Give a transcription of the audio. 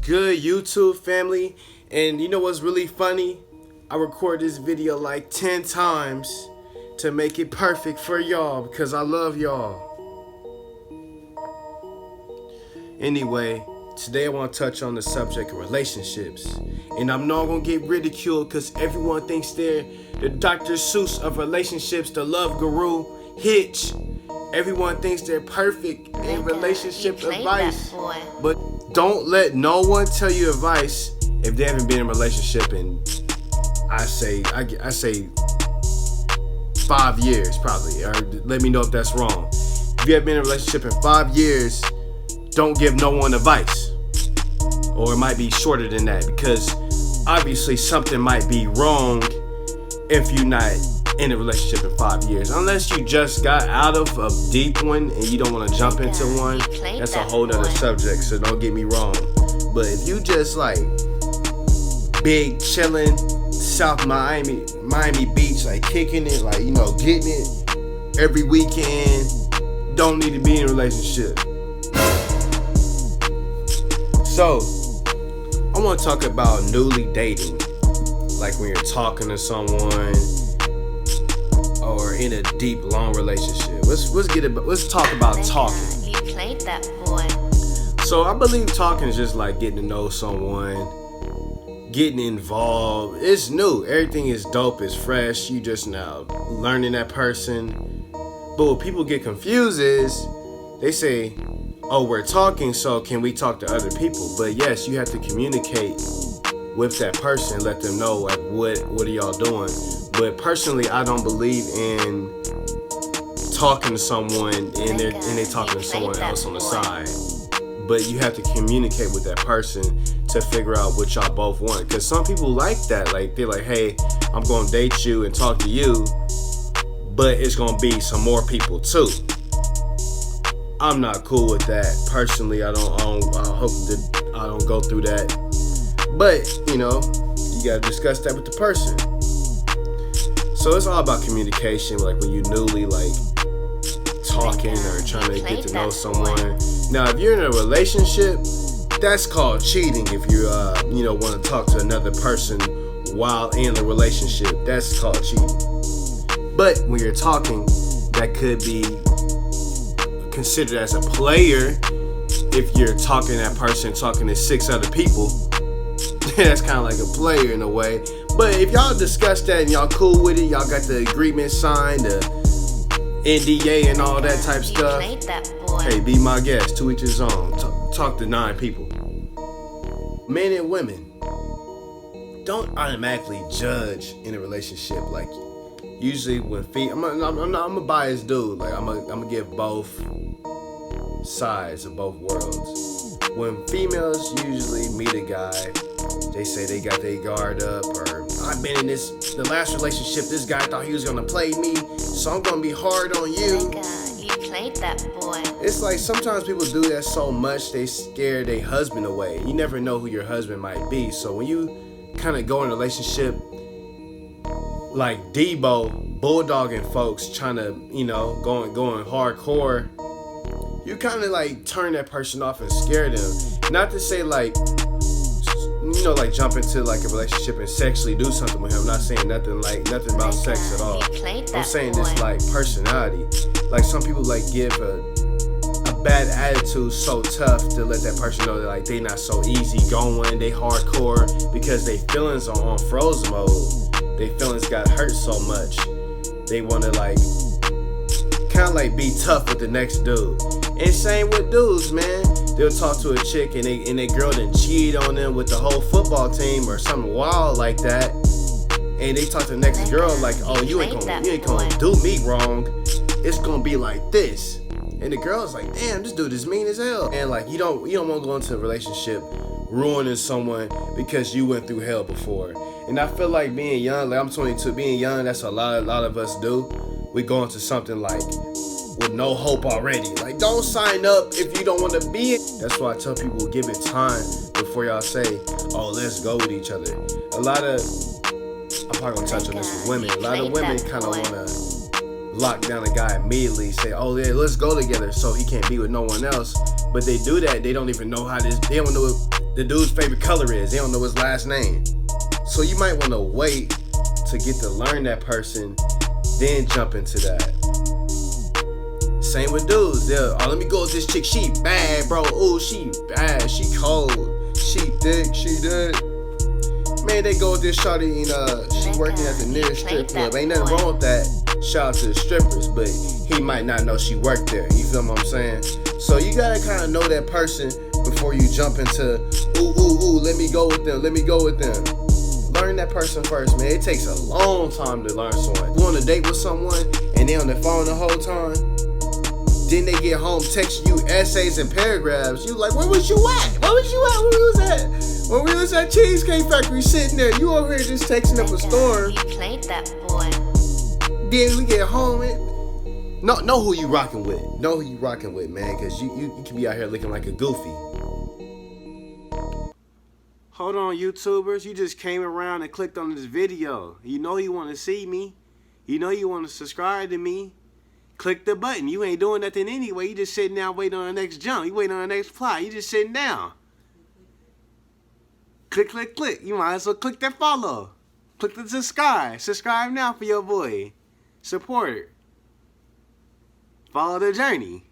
good, YouTube family? And you know what's really funny? I record this video like 10 times to make it perfect for y'all because I love y'all. Anyway, today I want to touch on the subject of relationships. And I'm not going to get ridiculed because everyone thinks they're the Dr. Seuss of relationships, the love guru, Hitch. Everyone thinks they're perfect in relationship advice. But don't let no one tell you advice if they haven't been in a relationship in, I say 5 years probably. Or let me know if that's wrong. If you have been in a relationship in 5 years, don't give no one advice. Or it might be shorter than that because obviously something might be wrong if you're not in a relationship in 5 years. Unless you just got out of a deep one and you don't want to jump into one. That's a whole nother subject, so don't get me wrong. But if you just like big chilling, South Miami Beach, like kicking it, like, you know, getting it every weekend, don't need to be in a relationship. So, I want to talk about newly dating. Like when you're talking to someone or in a deep, long relationship. Let's talk about talking. You played that boy. So I believe talking is just like getting to know someone, getting involved. It's new. Everything is dope. It's fresh. You just now learning that person. But what people get confused is they say, oh, we're talking, so can we talk to other people? But yes, you have to communicate with that person, let them know like what are y'all doing. But personally, I don't believe in talking to someone and they're talking to someone else on the side. But you have to communicate with that person to figure out what y'all both want. Because some people like that. Like they're like, hey, I'm gonna date you and talk to you, but it's gonna be some more people too. I'm not cool with that. Personally, I hope that I don't go through that. But, you know, you gotta discuss that with the person. So it's all about communication, like when you newly like talking or trying to get to know someone. Now, if you're in a relationship, that's called cheating. If you want to talk to another person while in the relationship, that's called cheating. But when you're talking, that could be considered as a player. If you're talking to that person, talking to 6 other people, that's kind of like a player in a way. But if y'all discuss that and y'all cool with it, y'all got the agreement signed, the NDA and all that type stuff, hey, be my guest, to each his own. Talk to 9 people. Men and women, don't automatically judge in a relationship. Like usually when I'm a biased dude. Like I'm gonna give both sides of both worlds. When females usually meet a guy, they say they got their guard up, or I've been in the last relationship, this guy thought he was gonna play me, so I'm gonna be hard on you. You played that boy. It's like sometimes people do that so much they scare their husband away. You never know who your husband might be. So when you kind of go in a relationship like Debo, bulldogging folks, trying to, going hardcore, you kind of like turn that person off and scare them. Not to say like, like jump into like a relationship and sexually do something with him. I'm not saying nothing about sex at all. I'm saying this like personality. Like some people like give a bad attitude so tough to let that person know that like they not so easy going, they hardcore because they feelings are on frozen mode. They feelings got hurt so much. They want to like kind of like be tough with the next dude. And same with dudes, man. They'll talk to a chick and they girl done cheat on them with the whole football team or something wild like that. And they talk to the next girl like, oh, you ain't gonna do me wrong. It's gonna be like this. And the girl's like, damn, this dude is mean as hell. And like you don't want to go into a relationship ruining someone because you went through hell before. And I feel like being young, like I'm 22, being young, that's a lot of us do. We go into something like with no hope already. Like, don't sign up if you don't want to be it. That's why I tell people, give it time before y'all say, oh, let's go with each other. I'm probably gonna touch on this with women. A lot of women kind of want to lock down a guy immediately, say, oh yeah, let's go together, so he can't be with no one else. But they do that, they don't even know they don't know what the dude's favorite color is. They don't know his last name. So you might want to wait to get to learn that person, then jump into that. Same with dudes. They'll, oh, let me go with this chick. She bad, bro. Ooh, she bad. She cold. She thick. She good. Man, they go with this shawty and she working at the nearest strip club. Ain't nothing wrong with that. Shout out to the strippers, but he might not know she worked there. You feel what I'm saying? So you gotta kind of know that person before you jump into ooh, let me go with them. Let me go with them. Learn that person first, man. It takes a long time to learn someone. You on a date with someone and they on their phone the whole time. Then they get home texting you essays and paragraphs. You like, where was you at? Where was you at? Where we was at? When we was at Cheesecake Factory sitting there, you over here just texting up a storm. You played that boy. Then we get home and know who you rocking with. Know who you rocking with, man, because you can be out here looking like a goofy. Hold on, YouTubers. You just came around and clicked on this video. You know you want to see me. You know you want to subscribe to me. Click the button. You ain't doing nothing anyway. You just sitting down waiting on the next jump. You waiting on the next plot. You just sitting down. Click, click, click. You might as well click that follow. Click the subscribe. Subscribe now for your boy. Support. Follow the journey.